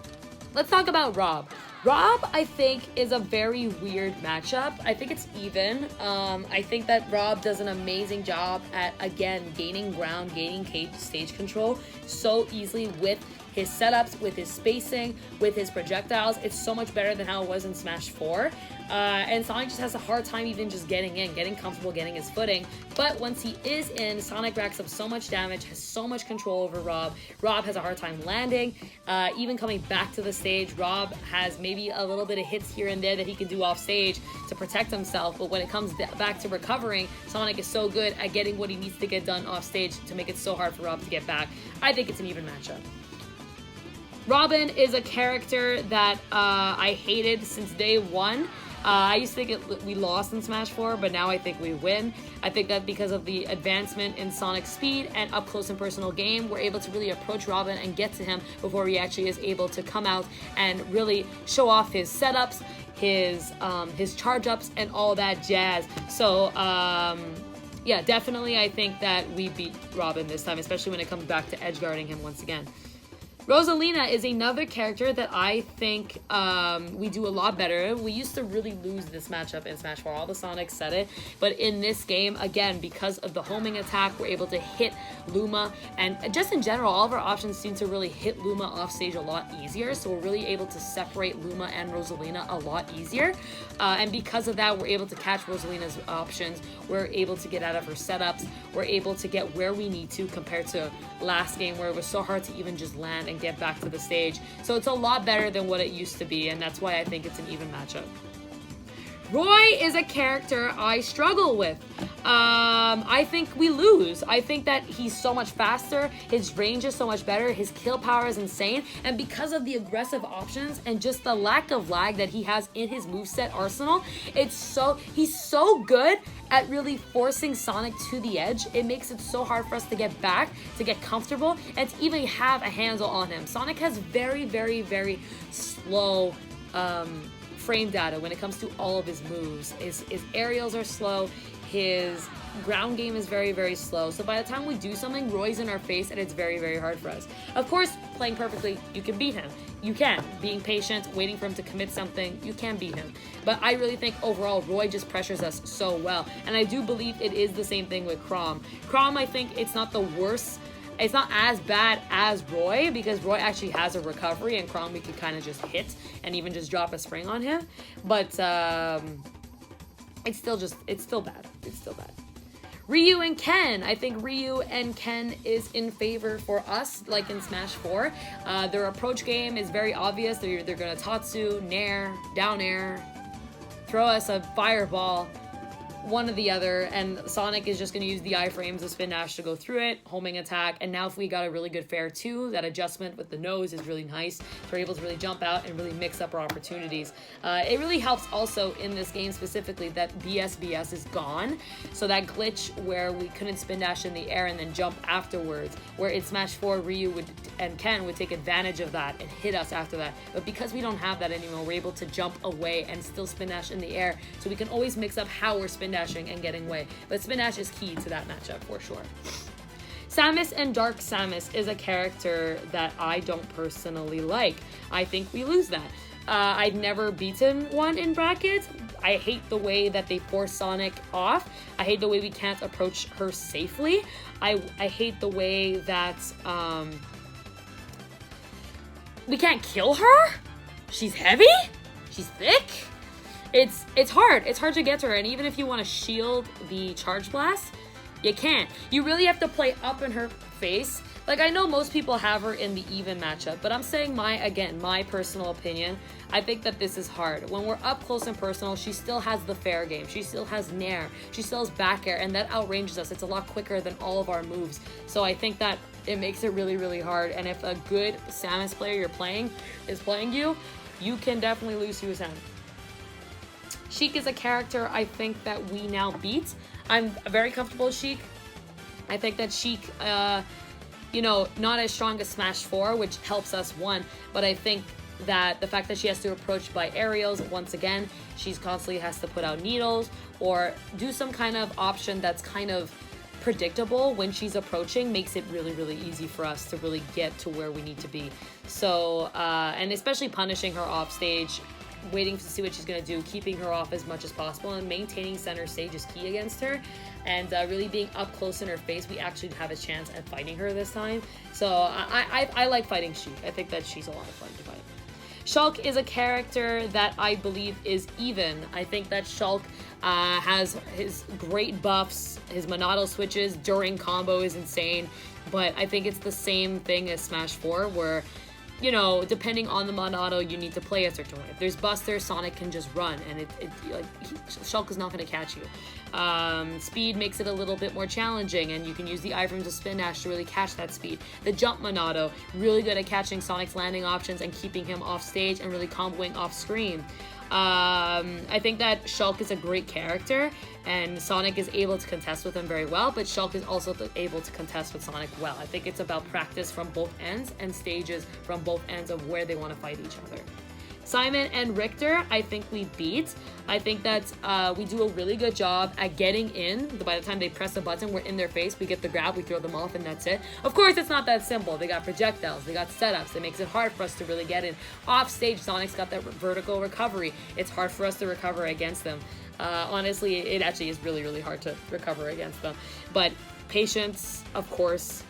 let's talk about Rob. Rob, I think, is a very weird matchup. I think it's even. I think that Rob does an amazing job at, again, gaining ground, gaining stage control so easily with his setups, with his spacing, with his projectiles. It's so much better than how it was in Smash 4. And Sonic just has a hard time even just getting in, getting comfortable, getting his footing. But once he is in, Sonic racks up so much damage, has so much control over Rob. Rob has a hard time landing. Even coming back to the stage, Rob has maybe a little bit of hits here and there that he can do off stage to protect himself. But when it comes back to recovering, Sonic is so good at getting what he needs to get done off stage to make it so hard for Rob to get back. I think it's an even matchup. Robin is a character that I hated since day one. I used to think we lost in Smash 4, but now I think we win. I think that because of the advancement in Sonic's speed and up close and personal game, we're able to really approach Robin and get to him before he actually is able to come out and really show off his setups, his charge ups, and all that jazz. So yeah, definitely I think that we beat Robin this time, especially when it comes back to edge guarding him once again. Rosalina is another character that I think we do a lot better. We used to really lose this matchup in Smash 4. All the Sonics said it. But in this game, again, because of the homing attack, we're able to hit Luma. And just in general, all of our options seem to really hit Luma off stage a lot easier. So we're really able to separate Luma and Rosalina a lot easier. And because of that, we're able to catch Rosalina's options. We're able to get out of her setups. We're able to get where we need to compared to last game where it was so hard to even just land and get back to the stage. So it's a lot better than what it used to be, and that's why I think it's an even matchup. Roy is a character I struggle with. I think we lose. I think that he's so much faster, his range is so much better, his kill power is insane, and because of the aggressive options and just the lack of lag that he has in his moveset arsenal, he's so good at really forcing Sonic to the edge. It makes it so hard for us to get back, to get comfortable, and to even have a handle on him. Sonic has very slow frame data when it comes to all of his moves. His aerials are slow, his ground game is very slow, so by the time we do something, Roy's in our face and it's very hard for us. Of course, playing perfectly, you can beat him. You can. Being patient, waiting for him to commit something, you can beat him. But I really think overall, Roy just pressures us so well, and I do believe it is the same thing with Chrom. Chrom, I think it's not the worst It's not as bad as Roy, because Roy actually has a recovery, and Chrome we could kind of just hit and even just drop a spring on him. But it's still bad. It's still bad. Ryu and Ken. I think Ryu and Ken is in favor for us, like in Smash 4. Their approach game is very obvious. They're going to Tatsu, Nair, down air, throw us a fireball, one or the other, and Sonic is just going to use the iframes of spin dash to go through it, homing attack, and now if we got a really good fair too, that adjustment with the nose is really nice, so we're able to really jump out and really mix up our opportunities. It really helps also in this game specifically that BSBS is gone, so that glitch where we couldn't spin dash in the air and then jump afterwards, where in Smash 4 Ryu and Ken would take advantage of that and hit us after that, but because we don't have that anymore, we're able to jump away and still spin dash in the air, so we can always mix up how we're spin dashing and getting away. But spin dash is key to that matchup for sure. Samus and Dark Samus is a character that I don't personally like. I think we lose that. I've never beaten one in brackets. I hate the way that they force Sonic off. I hate the way we can't approach her safely. I hate the way that we can't kill her. She's heavy. She's thick. It's hard. It's hard to get to her, and even if you want to shield the Charge Blast, you can't. You really have to play up in her face. Like, I know most people have her in the even matchup, but I'm saying my personal opinion, I think that this is hard. When we're up close and personal, she still has the fair game. She still has Nair. She still has back air, and that outranges us. It's a lot quicker than all of our moves. So I think that it makes it really, really hard, and if a good Samus player you're playing is playing you, you can definitely lose to a Samus. Sheik is a character I think that we now beat. I'm very comfortable with Sheik. I think that Sheik, not as strong as Smash 4, which helps us one, but I think that the fact that she has to approach by aerials, once again, she's constantly has to put out needles or do some kind of option that's kind of predictable when she's approaching, makes it really, really easy for us to really get to where we need to be. So, and especially punishing her off stage, waiting to see what she's going to do, keeping her off as much as possible, and maintaining center stage is key against her, and really being up close in her face, we actually have a chance at fighting her this time. So I like fighting Sheik. I think that she's a lot of fun to fight. Shulk is a character that I believe is even. I think that Shulk has his great buffs, his Monado switches during combo is insane, but I think it's the same thing as Smash 4, where depending on the Monado, you need to play a certain way. If there's Buster, Sonic can just run, and Shulk is not going to catch you. Speed makes it a little bit more challenging, and you can use the iframes of spin dash to really catch that speed. The jump Monado, really good at catching Sonic's landing options and keeping him off stage and really comboing off screen. I think that Shulk is a great character, and Sonic is able to contest with him very well, but Shulk is also able to contest with Sonic well. I think it's about practice from both ends and stages from both ends of where they want to fight each other. Simon and Richter, I think we beat. I think that we do a really good job at getting in. By the time they press a button, we're in their face, we get the grab, we throw them off, and that's it. Of course, it's not that simple. They got projectiles, they got setups. It makes it hard for us to really get in. Off stage, Sonic's got that vertical recovery. It's hard for us to recover against them. Honestly, it actually is really, really hard to recover against them. But patience, of course,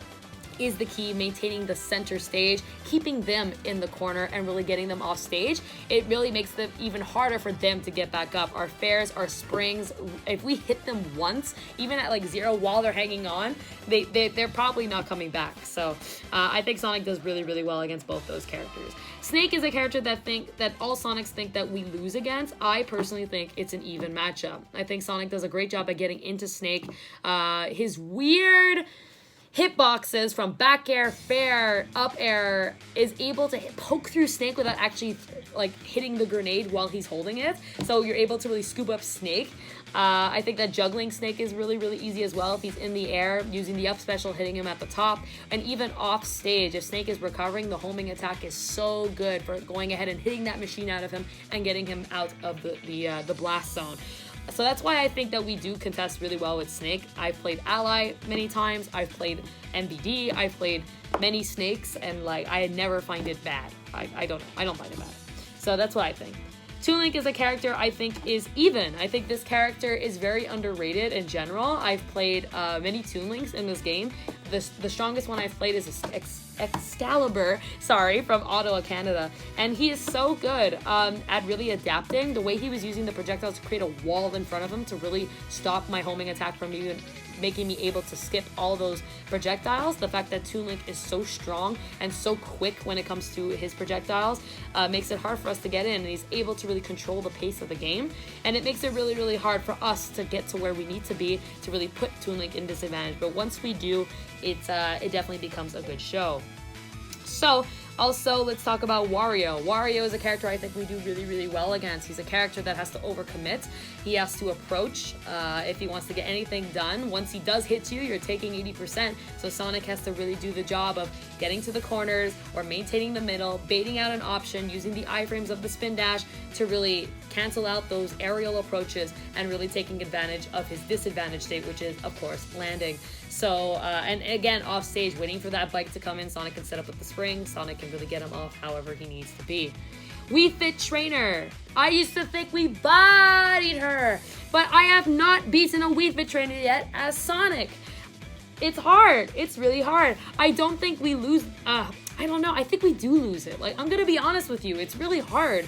is the key. Maintaining the center stage, keeping them in the corner, and really getting them off stage. It really makes it even harder for them to get back up. Our fairs, our springs, if we hit them once, even at like 0 while they're hanging on, they're probably not coming back. So I think Sonic does really, really well against both those characters. Snake is a character that all Sonics think that we lose against. I personally think it's an even matchup. I think Sonic does a great job at getting into Snake. His weird hitboxes from back air, fair, up air is able to poke through Snake without actually hitting the grenade while he's holding it. So you're able to really scoop up Snake. I think that juggling Snake is really, really easy as well if he's in the air, using the up special, hitting him at the top, and even off stage. If Snake is recovering, the homing attack is so good for going ahead and hitting that machine out of him and getting him out of the blast zone. So that's why I think that we do contest really well with Snake. I've played Ally many times. I've played MBD. I've played many Snakes, and I never find it bad. I don't find it bad. So that's what I think. Toon Link is a character I think is even. I think this character is very underrated in general. I've played many Toon Links in this game the strongest one I've played is Excalibur, sorry, from Ottawa, Canada. And he is so good at really adapting. The way he was using the projectiles to create a wall in front of him to really stop my homing attack from even making me able to skip all those projectiles. The fact that Toon Link is so strong and so quick when it comes to his projectiles makes it hard for us to get in, and he's able to really control the pace of the game, and it makes it really, really hard for us to get to where we need to be to really put Toon Link in disadvantage. But once we do, it definitely becomes a good show. So also, let's talk about Wario. Wario is a character I think we do really, really well against. He's a character that has to overcommit. He has to approach if he wants to get anything done. Once he does hit you, you're taking 80%. So Sonic has to really do the job of getting to the corners or maintaining the middle, baiting out an option, using the iframes of the spin dash to really cancel out those aerial approaches and really taking advantage of his disadvantage state, which is, of course, landing. So, and again, off stage, waiting for that bike to come in, Sonic can set up with the spring. Sonic can really get him off however he needs to be. Wii Fit Trainer. I used to think we bodied her, but I have not beaten a Wii Fit Trainer yet as Sonic. It's hard. It's really hard. I don't think we lose. I don't know. I think we do lose it. Like, I'm going to be honest with you. It's really hard.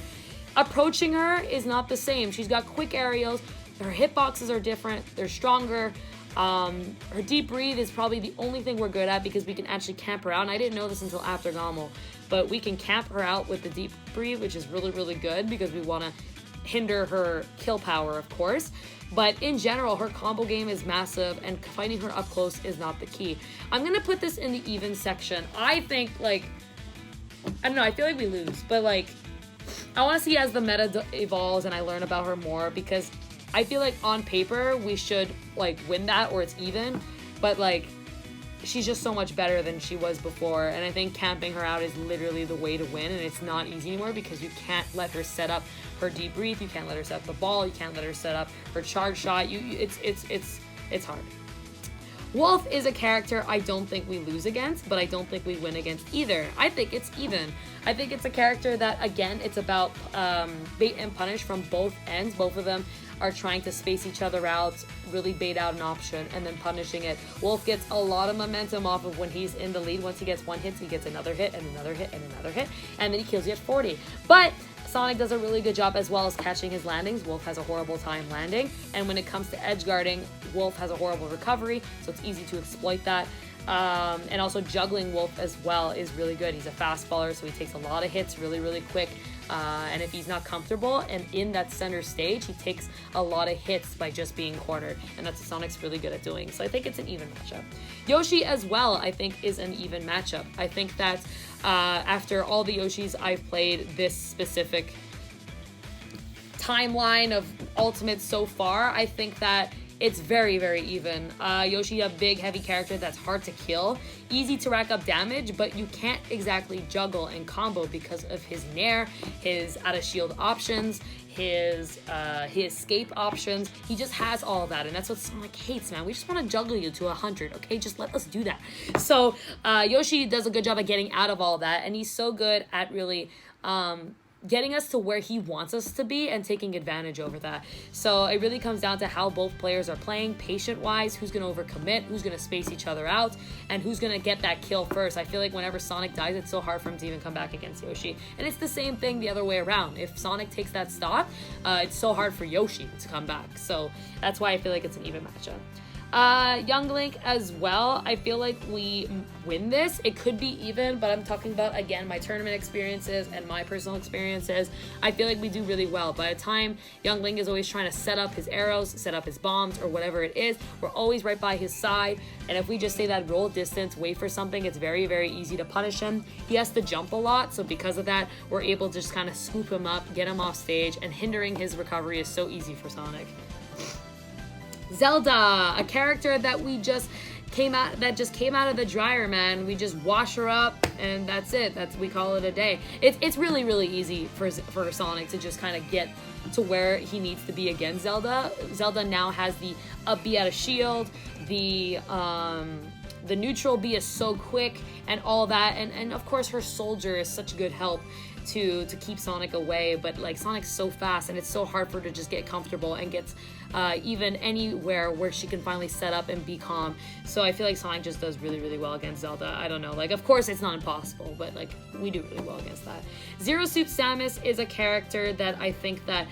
Approaching her is not the same. She's got quick aerials. Her hitboxes are different. They're stronger. Her deep breathe is probably the only thing we're good at because we can actually camp her out. And I didn't know this until after Gommel, but we can camp her out with the deep breathe, which is really, really good because we want to hinder her kill power, of course. But in general, her combo game is massive, and fighting her up close is not the key. I'm going to put this in the even section. I think, like, I don't know, I feel like we lose, but, like, I want to see as the meta evolves and I learn about her more, because I feel like on paper we should, like, win that or it's even, but, like, she's just so much better than she was before, and I think camping her out is literally the way to win, and it's not easy anymore because you can't let her set up her deep breathe, you can't let her set up the ball, you can't let her set up her charge shot. It's hard. Wolf is a character I don't think we lose against, but I don't think we win against either. I think it's even. I think it's a character that, again, it's about bait and punish from both ends. Both of them are trying to space each other out, really bait out an option, and then punishing it. Wolf gets a lot of momentum off of when he's in the lead. Once he gets one hit, he gets another hit, and another hit, and another hit, and then he kills you at 40. But Sonic does a really good job as well as catching his landings. Wolf has a horrible time landing, and when it comes to edge guarding, Wolf has a horrible recovery, so it's easy to exploit that. And also juggling Wolf as well is really good. He's a fast faller, so he takes a lot of hits really, really quick. And if he's not comfortable and in that center stage, he takes a lot of hits by just being cornered. And that's what Sonic's really good at doing. So I think it's an even matchup. Yoshi as well, I think, is an even matchup. I think that after all the Yoshis I've played this specific timeline of Ultimate so far, I think that it's very, very even. Yoshi, a big, heavy character that's hard to kill, easy to rack up damage, but you can't exactly juggle and combo because of his nair, his out-of-shield options, his escape options. He just has all of that, and that's what Sonic hates, man. We just want to juggle you to 100, okay? Just let us do that. So Yoshi does a good job at getting out of all that, and he's so good at really getting us to where he wants us to be and taking advantage over that. So it really comes down to how both players are playing, patient-wise, who's going to overcommit, who's going to space each other out, and who's going to get that kill first. I feel like whenever Sonic dies, it's so hard for him to even come back against Yoshi. And it's the same thing the other way around. If Sonic takes that stock, it's so hard for Yoshi to come back. So that's why I feel like it's an even matchup. Young Link as well, I feel like we win this. It could be even, but I'm talking about, again, my tournament experiences and my personal experiences. I feel like we do really well. By the time Young Link is always trying to set up his arrows, set up his bombs, or whatever it is, we're always right by his side. And if we just stay that roll distance, wait for something, it's very, very easy to punish him. He has to jump a lot, so because of that, we're able to just kind of scoop him up, get him off stage, and hindering his recovery is so easy for Sonic. Zelda, a character that just came out of the dryer, man. We just wash her up and that's it. We call it a day. It's really, really easy for Sonic to just kind of get to where he needs to be against Zelda. Zelda now has the up B out of shield, the neutral B is so quick and all that, and of course her soldier is such good help to keep Sonic away, but like Sonic's so fast and it's so hard for her to just get comfortable and get even anywhere where she can finally set up and be calm. So I feel like Sonic just does really, really well against Zelda. I don't know, like of course it's not impossible, but like we do really well against that. Zero Suit Samus is a character that I think that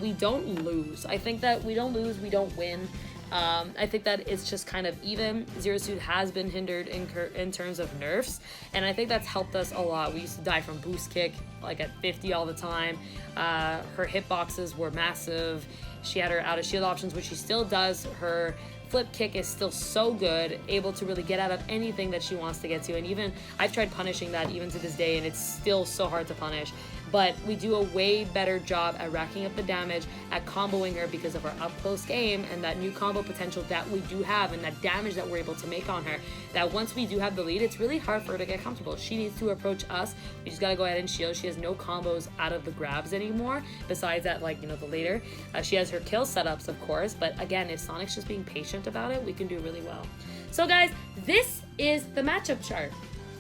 we don't lose. I think that we don't lose, we don't win. I think that it's just kind of even. Zero Suit has been hindered in terms of nerfs, and I think that's helped us a lot. We used to die from boost kick like at 50 all the time. Her hitboxes were massive. She had her out of shield options, which she still does. Her flip kick is still so good, able to really get out of anything that she wants to get to, and even I've tried punishing that even to this day, and it's still so hard to punish. But we do a way better job at racking up the damage, at comboing her because of our up-close game and that new combo potential that we do have and that damage that we're able to make on her, that once we do have the lead, it's really hard for her to get comfortable. She needs to approach us. We just gotta go ahead and shield. She has no combos out of the grabs anymore, besides that, like, you know, the later. She has her kill setups, of course, but again, if Sonic's just being patient about it, we can do really well. So guys, this is the matchup chart.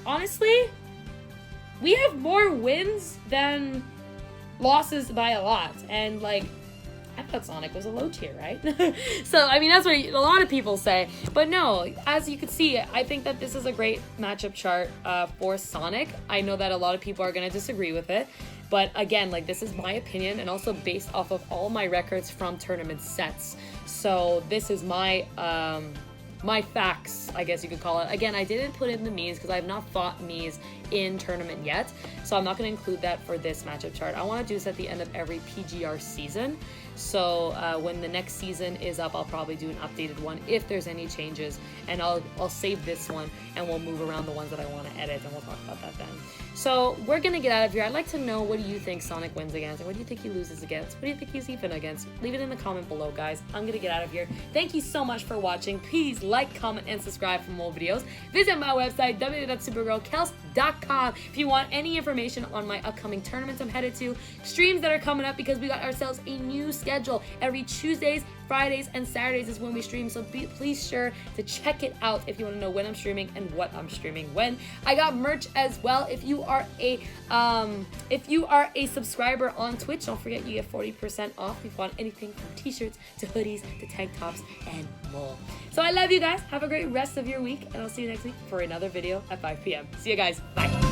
Honestly, we have more wins than losses by a lot. And like, I thought Sonic was a low tier, right? So, I mean, that's what a lot of people say. But no, as you can see, I think that this is a great matchup chart for Sonic. I know that a lot of people are going to disagree with it. But again, like, this is my opinion and also based off of all my records from tournament sets. So this is my my facts, I guess you could call it. Again, I didn't put in the Mii's because I have not fought Mii's in tournament yet, so I'm not going to include that for this matchup chart. I want to do this at the end of every PGR season, so when the next season is up, I'll probably do an updated one if there's any changes, and I'll save this one and we'll move around the ones that I want to edit, and we'll talk about that then. So we're gonna get out of here. I'd like to know, what do you think Sonic wins against, and what do you think he loses against? What do you think he's even against? Leave it in the comment below, guys. I'm gonna get out of here. Thank you so much for watching. Please like, comment, and subscribe for more videos. Visit my website, www.supergirlkels.com, if you want any information on my upcoming tournaments I'm headed to, streams that are coming up, because we got ourselves a new schedule. Every Tuesdays, Fridays, and Saturdays is when we stream, so please sure to check it out if you want to know when I'm streaming and what I'm streaming when. I got merch as well. If you are a subscriber on Twitch, don't forget you get 40% off if you want anything from t-shirts to hoodies to tank tops and more. So I love you guys. Have a great rest of your week, and I'll see you next week for another video at 5 p.m. See you guys. Bye.